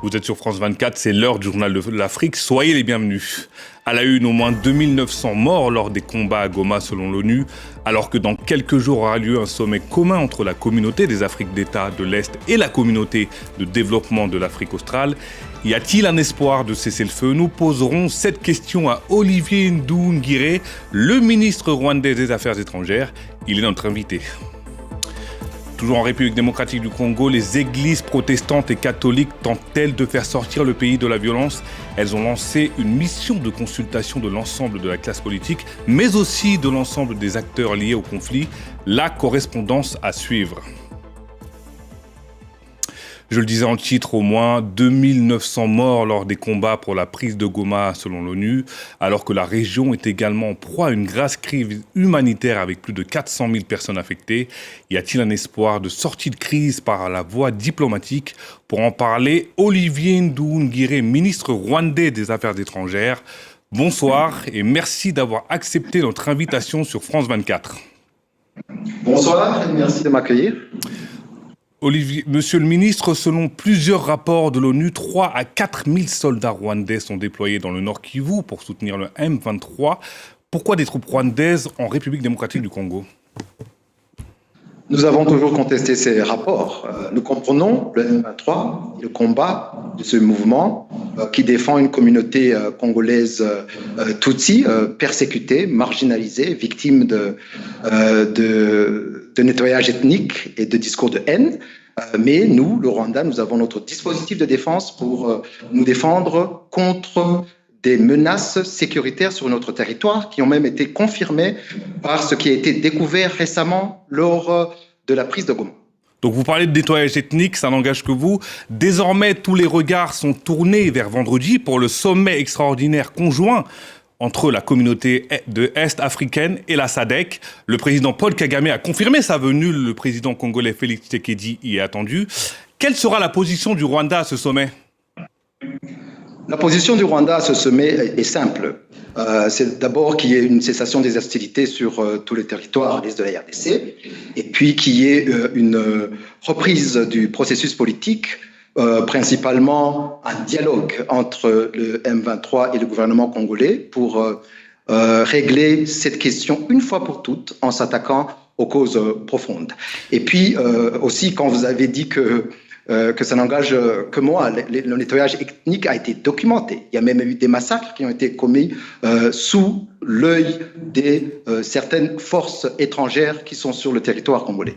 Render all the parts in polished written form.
Vous êtes sur France 24, c'est l'heure du journal de l'Afrique. Soyez les bienvenus. À la une, au moins 2900 morts lors des combats à Goma selon l'ONU, alors que dans quelques jours aura lieu un sommet commun entre la communauté des Afriques d'État de l'Est et la communauté de développement de l'Afrique australe. Y a-t-il un espoir de cesser le feu? Nous poserons cette question à Olivier Nduhungirehe, le ministre rwandais des Affaires étrangères. Il est notre invité. Toujours en République démocratique du Congo, les églises protestantes et catholiques tentent-elles de faire sortir le pays de la violence? Elles ont lancé une mission de consultation de l'ensemble de la classe politique, mais aussi de l'ensemble des acteurs liés au conflit. La correspondance à suivre. Je le disais en titre, au moins 2900 morts lors des combats pour la prise de Goma selon l'ONU, alors que la région est également en proie à une grave crise humanitaire avec plus de 400 000 personnes affectées. Y a-t-il un espoir de sortie de crise par la voie diplomatique? Pour en parler, Olivier Nduhungirehe, ministre rwandais des Affaires étrangères. Bonsoir et merci d'avoir accepté notre invitation sur France 24. Bonsoir et merci de m'accueillir. Olivier, monsieur le ministre, selon plusieurs rapports de l'ONU, 3 à 4 000 soldats rwandais sont déployés dans le Nord Kivu pour soutenir le M23. Pourquoi des troupes rwandaises en République démocratique du Congo? Nous avons toujours contesté ces rapports. Nous comprenons le M23 et le combat de ce mouvement qui défend une communauté congolaise Tutsi, persécutée, marginalisée, victime de nettoyage ethnique et de discours de haine. Mais nous, le Rwanda, nous avons notre dispositif de défense pour nous défendre contre des menaces sécuritaires sur notre territoire qui ont même été confirmées par ce qui a été découvert récemment lors de la prise de Goma. Donc vous parlez de nettoyage ethnique, ça n'engage que vous. Désormais, tous les regards sont tournés vers vendredi pour le sommet extraordinaire conjoint entre la communauté de Est africaine et la SADC. Le président Paul Kagame a confirmé sa venue, le président congolais Félix Tshisekedi y est attendu. Quelle sera la position du Rwanda à ce sommet? La position du Rwanda à ce sommet est simple. C'est d'abord qu'il y ait une cessation des hostilités sur tout le territoire à l'est de la RDC, et puis qu'il y ait une reprise du processus politique, principalement un dialogue entre le M23 et le gouvernement congolais pour régler cette question une fois pour toutes en s'attaquant aux causes profondes. Et puis aussi, quand vous avez dit que ça n'engage que moi, le nettoyage ethnique a été documenté. Il y a même eu des massacres qui ont été commis sous l'œil de certaines forces étrangères qui sont sur le territoire congolais.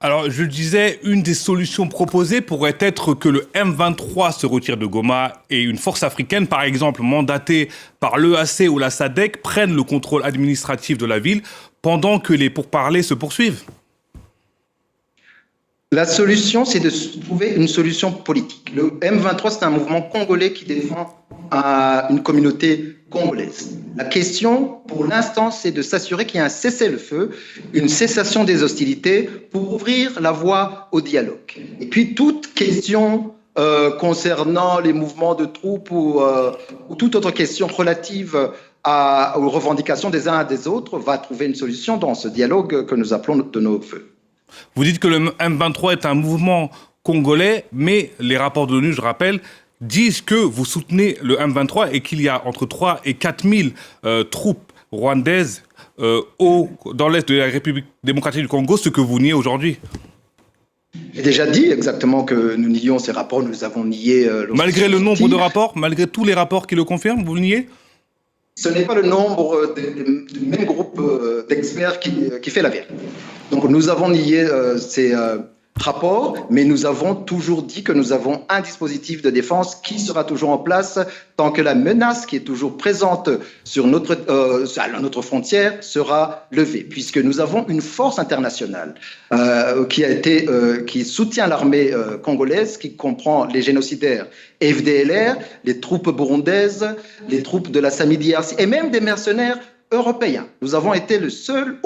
Alors, je disais, une des solutions proposées pourrait être que le M23 se retire de Goma et une force africaine, par exemple mandatée par l'EAC ou la SADC, prenne le contrôle administratif de la ville pendant que les pourparlers se poursuivent. La solution, c'est de trouver une solution politique. Le M23, c'est un mouvement congolais qui défend une communauté congolaise. La question, pour l'instant, c'est de s'assurer qu'il y a un cessez-le-feu, une cessation des hostilités pour ouvrir la voie au dialogue. Et puis, toute question concernant les mouvements de troupes ou toute autre question relative aux revendications des uns et des autres va trouver une solution dans ce dialogue que nous appelons de nos voeux. Vous dites que le M23 est un mouvement congolais, mais les rapports de l'ONU, je rappelle, disent que vous soutenez le M23 et qu'il y a entre 3 et 4 000 troupes rwandaises dans l'est de la République démocratique du Congo, ce que vous niez aujourd'hui. J'ai déjà dit exactement que nous nions ces rapports, nous avons nié... Malgré le nombre de rapports, malgré tous les rapports qui le confirment, vous le niez? Ce n'est pas le nombre du même groupe d'experts qui fait la vérité. Donc nous avons nié ces rapports, mais nous avons toujours dit que nous avons un dispositif de défense qui sera toujours en place tant que la menace qui est toujours présente sur à notre frontière sera levée, puisque nous avons une force internationale qui soutient l'armée congolaise, qui comprend les génocidaires FDLR, les troupes burundaises, les troupes de la SAMI-DRC et même des mercenaires européens. Nous avons été le seul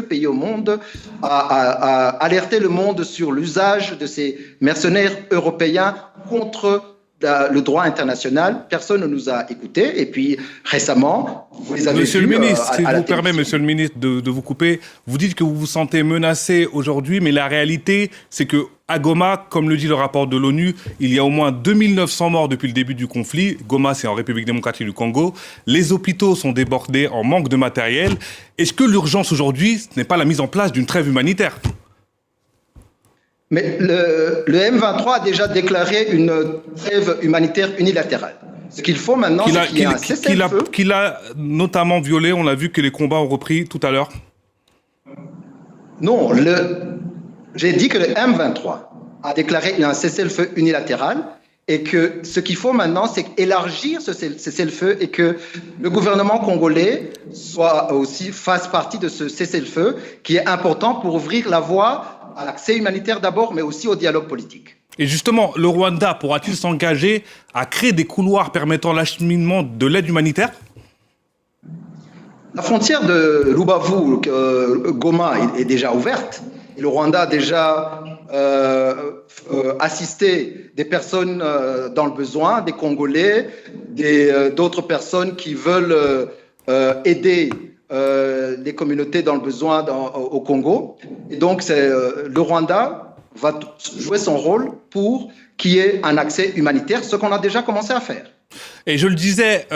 pays au monde à alerter le monde sur l'usage de ces mercenaires européens contre le droit international, personne ne nous a écoutés. Et puis récemment, vous les avez Monsieur vus, le ministre, si à je la vous permets, télévision. monsieur le ministre, de vous couper, vous dites que vous vous sentez menacé aujourd'hui, mais la réalité, c'est que à Goma, comme le dit le rapport de l'ONU, il y a au moins 2900 morts depuis le début du conflit. Goma, c'est en République démocratique du Congo. Les hôpitaux sont débordés en manque de matériel. Est-ce que l'urgence aujourd'hui, ce n'est pas la mise en place d'une trêve humanitaire ? Mais le M23 a déjà déclaré une trêve humanitaire unilatérale. Ce qu'il faut maintenant, c'est qu'il y ait un cessez-le-feu. Qu'il a notamment violé, on l'a vu que les combats ont repris tout à l'heure. Non, j'ai dit que le M23 a déclaré un cessez-le-feu unilatéral et que ce qu'il faut maintenant, c'est élargir ce cessez-le-feu et que le gouvernement congolais fasse partie de ce cessez-le-feu qui est important pour ouvrir la voie à l'accès humanitaire d'abord, mais aussi au dialogue politique. Et justement, le Rwanda pourra-t-il s'engager à créer des couloirs permettant l'acheminement de l'aide humanitaire ? La frontière de Lubavu, Goma, est déjà ouverte. Et le Rwanda a déjà assisté des personnes dans le besoin, des Congolais, d'autres personnes qui veulent aider les communautés dans le besoin au Congo. Et donc, le Rwanda va jouer son rôle pour qu'il y ait un accès humanitaire, ce qu'on a déjà commencé à faire. Et je le disais,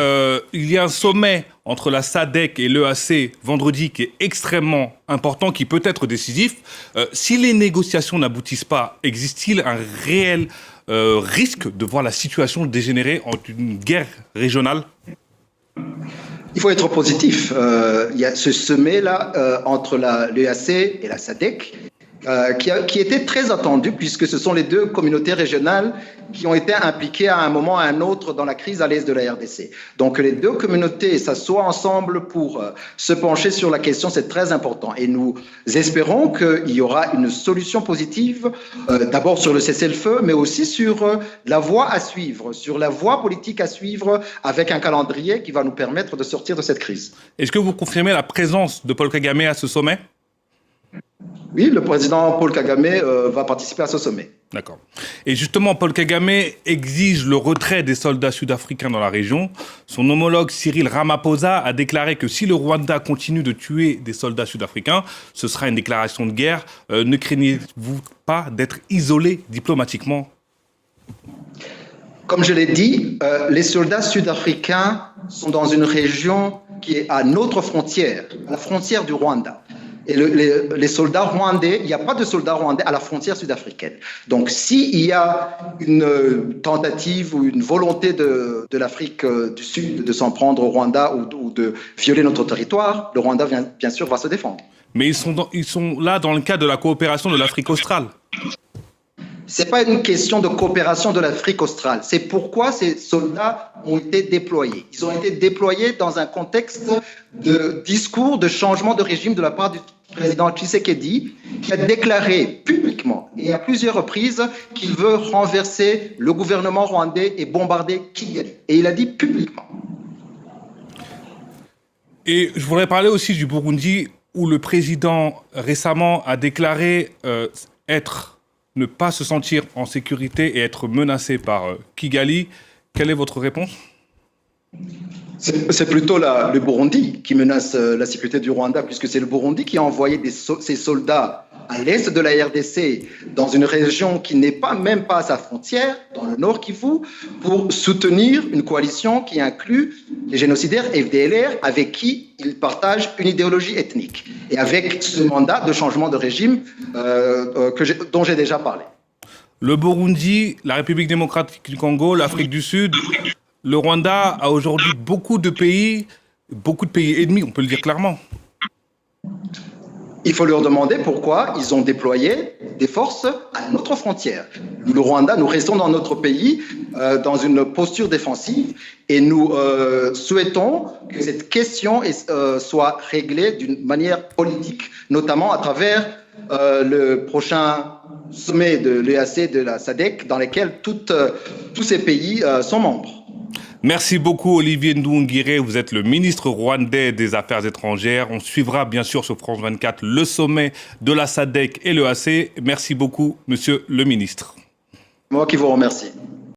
il y a un sommet entre la SADC et l'EAC vendredi qui est extrêmement important, qui peut être décisif. Si les négociations n'aboutissent pas, existe-t-il un réel risque de voir la situation dégénérer en une guerre régionale ? Il faut être positif. Il y a ce sommet-là entre l'EAC et la SADC qui était très attendu puisque ce sont les deux communautés régionales qui ont été impliquées à un moment ou à un autre dans la crise à l'est de la RDC. Donc les deux communautés s'assoient ensemble pour se pencher sur la question, c'est très important. Et nous espérons qu'il y aura une solution positive, d'abord sur le cessez-le-feu, mais aussi sur la voie à suivre, sur la voie politique à suivre avec un calendrier qui va nous permettre de sortir de cette crise. Est-ce que vous confirmez la présence de Paul Kagame à ce sommet ? Oui, le président Paul Kagame va participer à ce sommet. D'accord. Et justement, Paul Kagame exige le retrait des soldats sud-africains dans la région. Son homologue Cyril Ramaphosa a déclaré que si le Rwanda continue de tuer des soldats sud-africains, ce sera une déclaration de guerre. Ne craignez-vous pas d'être isolé diplomatiquement ? Comme je l'ai dit, les soldats sud-africains sont dans une région qui est à notre frontière, à la frontière du Rwanda. Et les soldats rwandais, il n'y a pas de soldats rwandais à la frontière sud-africaine. Donc, s'il y a une tentative ou une volonté de l'Afrique du Sud de s'en prendre au Rwanda ou de violer notre territoire, le Rwanda, bien sûr, va se défendre. Mais ils sont là dans le cadre de la coopération de l'Afrique australe. Ce n'est pas une question de coopération de l'Afrique australe. C'est pourquoi ces soldats ont été déployés. Ils ont été déployés dans un contexte de discours de changement de régime de la part du président Tshisekedi, qui a déclaré publiquement et à plusieurs reprises qu'il veut renverser le gouvernement rwandais et bombarder Kigali. Et il a dit publiquement. Et je voudrais parler aussi du Burundi, où le président récemment a déclaré ne pas se sentir en sécurité et être menacé par Kigali. Quelle est votre réponse ? C'est plutôt le Burundi qui menace la sécurité du Rwanda, puisque c'est le Burundi qui a envoyé ses soldats à l'est de la RDC, dans une région qui n'est même pas à sa frontière, dans le nord Kivu, pour soutenir une coalition qui inclut les génocidaires FDLR, avec qui ils partagent une idéologie ethnique, et avec ce mandat de changement de régime dont j'ai déjà parlé. Le Burundi, la République démocratique du Congo, l'Afrique du Sud, le Rwanda a aujourd'hui beaucoup de pays ennemis, on peut le dire clairement. Il faut leur demander pourquoi ils ont déployé des forces à notre frontière. Le Rwanda, nous restons dans notre pays, dans une posture défensive, et nous souhaitons que cette question soit réglée d'une manière politique, notamment à travers le prochain sommet de l'EAC et de la SADC, dans lequel tous ces pays sont membres. Merci beaucoup Olivier Nduhungirehe, vous êtes le ministre rwandais des Affaires étrangères. On suivra bien sûr sur France 24 le sommet de la SADC et l'EAC. Merci beaucoup monsieur le ministre. Moi qui vous remercie.